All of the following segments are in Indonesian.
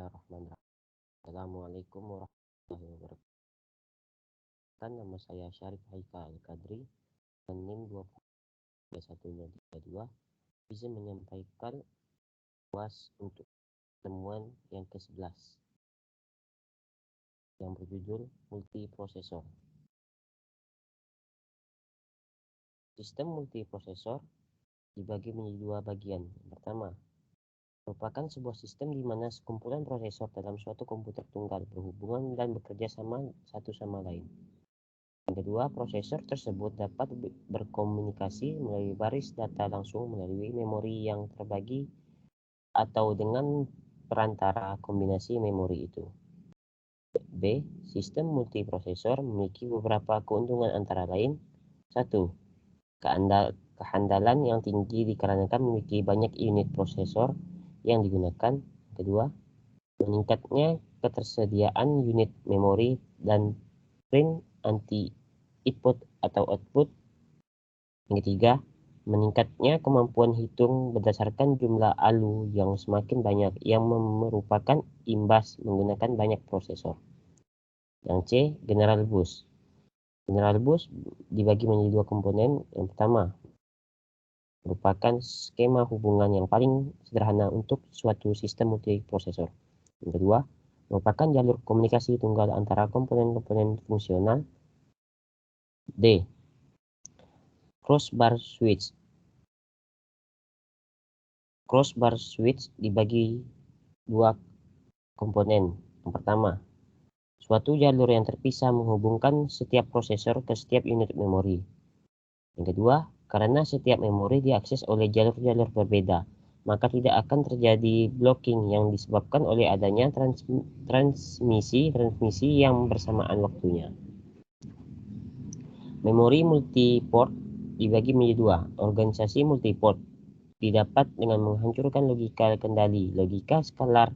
Bismillahirrahmanirrahim. Assalamualaikum warahmatullahi wabarakatuh. Nama saya Syarif Haikal Al-Qadri dan NIM 202132 bisa menyampaikan UAS untuk temuan yang ke-11 yang berjudul multiprosesor. Sistem multiprosesor dibagi menjadi dua bagian. Yang pertama, merupakan sebuah sistem di mana sekumpulan prosesor dalam suatu komputer tunggal berhubungan dan bekerja sama satu sama lain. Yang kedua, prosesor tersebut dapat berkomunikasi melalui baris data langsung melalui memori yang terbagi atau dengan perantara kombinasi memori itu. B. Sistem multiprosesor memiliki beberapa keuntungan antara lain. 1. Kehandalan yang tinggi dikarenakan memiliki banyak unit prosesor yang digunakan. Kedua, meningkatnya ketersediaan unit memori dan print anti input atau output. Yang ketiga, meningkatnya kemampuan hitung berdasarkan jumlah ALU yang semakin banyak yang merupakan imbas menggunakan banyak prosesor. Yang C, General Bus. General Bus dibagi menjadi dua komponen. Yang pertama, merupakan skema hubungan yang paling sederhana untuk suatu sistem multiprosesor. Yang kedua, merupakan jalur komunikasi tunggal antara komponen-komponen fungsional. D. Crossbar switch. Crossbar switch dibagi dua komponen. Yang pertama, suatu jalur yang terpisah menghubungkan setiap prosesor ke setiap unit memori. Yang kedua, karena setiap memori diakses oleh jalur-jalur berbeda, maka tidak akan terjadi blocking yang disebabkan oleh adanya transmisi yang bersamaan waktunya. Memori multiport dibagi menjadi dua. Organisasi multiport didapat dengan menghancurkan logika kendali, logika skalar,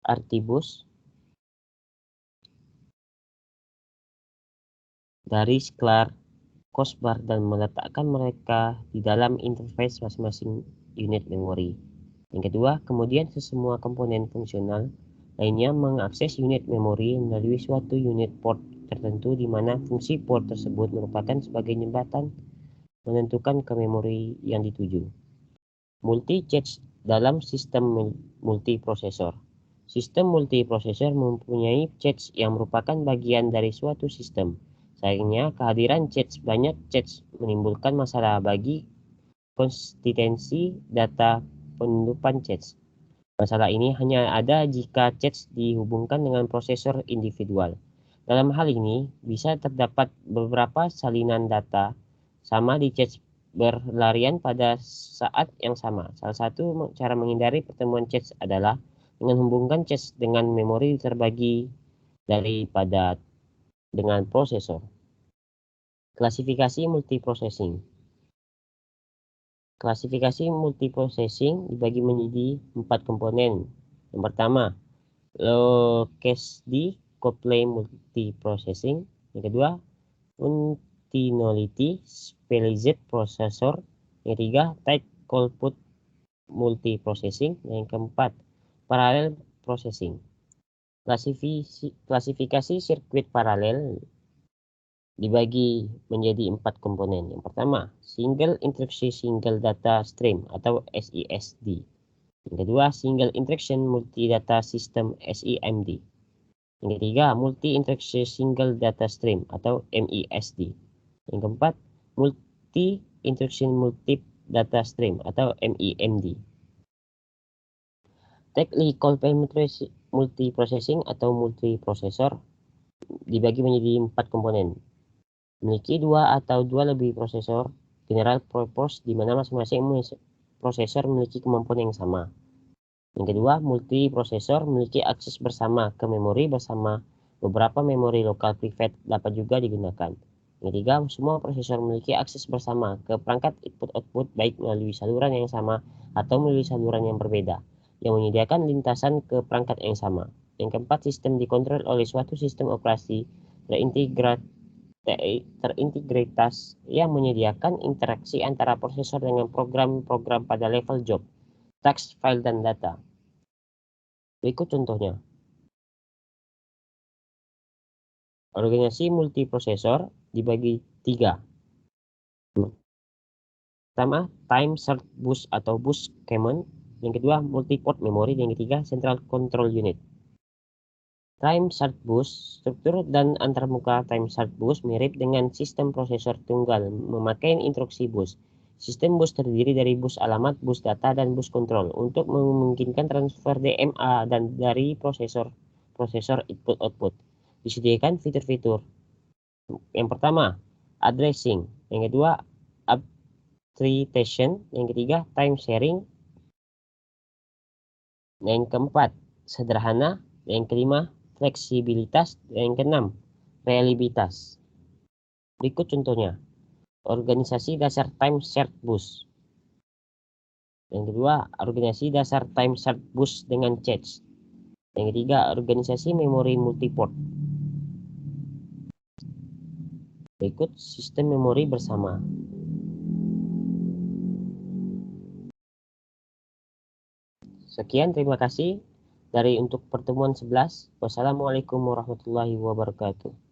artibus dari sklar crossbar dan meletakkan mereka di dalam interface masing-masing unit memori. Yang kedua, kemudian semua komponen fungsional lainnya mengakses unit memori melalui suatu unit port tertentu di mana fungsi port tersebut merupakan sebagai jembatan menentukan ke memori yang dituju. Multi-cache dalam sistem multiprosesor. Sistem multiprosesor mempunyai cache yang merupakan bagian dari suatu sistem. Sayangnya, kehadiran banyak cache menimbulkan masalah bagi konsistensi data penundupan cache. Masalah ini hanya ada jika cache dihubungkan dengan prosesor individual. Dalam hal ini, bisa terdapat beberapa salinan data sama di cache berlarian pada saat yang sama. Salah satu cara menghindari pertemuan cache adalah dengan menghubungkan cache dengan memori terbagi daripada dengan prosesor. Klasifikasi multiprocessing. Klasifikasi multiprocessing dibagi menjadi 4 komponen. Yang pertama, low case coupled multiprocessing. Yang kedua, continuity spliced processor. Yang ketiga, tight coupled multiprocessing. Yang keempat, parallel processing. Klasifikasi sirkuit paralel dibagi menjadi 4 komponen. Yang pertama, single instruction single data stream atau SISD. Yang kedua, single instruction multi data system SIMD. Yang ketiga, multi instruction single data stream atau MISD. Yang keempat, multi instruction multi data stream atau MIMD. Tightly coupled multiprocessing atau multiprosesor dibagi menjadi 4 komponen. Memiliki 2 atau 2 lebih prosesor general purpose di mana masing-masing prosesor memiliki kemampuan yang sama. Yang kedua, multiprosesor memiliki akses bersama ke memori bersama beberapa memori lokal private dapat juga digunakan. Yang ketiga, semua prosesor memiliki akses bersama ke perangkat input-output baik melalui saluran yang sama atau melalui saluran yang berbeda yang menyediakan lintasan ke perangkat yang sama. Yang keempat, sistem dikontrol oleh suatu sistem operasi terintegritas yang menyediakan interaksi antara prosesor dengan program-program pada level job teks, file, dan data. Berikut contohnya. Organisasi multiprosesor dibagi 3. Pertama, time shared bus atau bus common. Yang kedua, multiport memory. Dan yang ketiga, central control unit. Time shared bus, struktur dan antarmuka time shared bus mirip dengan sistem prosesor tunggal memakai instruksi bus. Sistem bus terdiri dari bus alamat, bus data, dan bus kontrol untuk memungkinkan transfer DMA dan dari prosesor input-output. Disediakan fitur-fitur. Yang pertama, addressing. Yang kedua, arbitration. Yang ketiga, time sharing. Yang keempat, sederhana. Yang kelima, fleksibilitas. Yang keenam, reliabilitas. Berikut contohnya. Organisasi dasar time shared bus. Yang kedua, organisasi dasar time shared bus dengan cache. Yang ketiga, organisasi memori multiport. Berikut sistem memori bersama. Sekian, terima kasih dari untuk pertemuan 11. Wassalamualaikum warahmatullahi wabarakatuh.